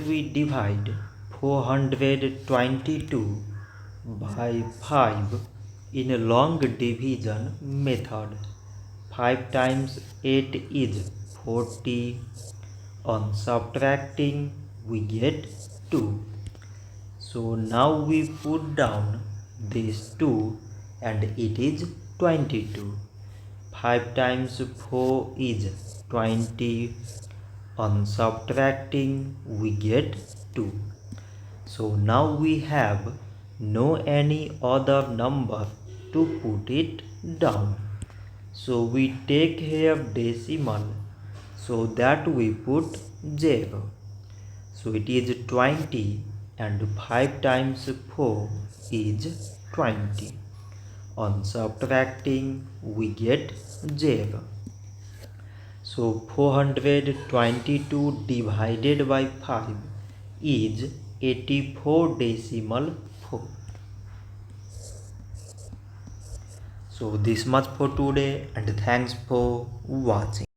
we divide 422 by 5 in a long division method. 5 times 8 is 40. On subtracting we get 2. So now we put down these 2 and it is 22. 5 times 4 is 20. On subtracting we get 2. So now we have no any other number to put it down. So we take here decimal, so that we put 0. So it is 20 and 5 times 4 is 20. On subtracting we get 0. So 422 divided by 5 is 84.4. So this much for today and thanks for watching.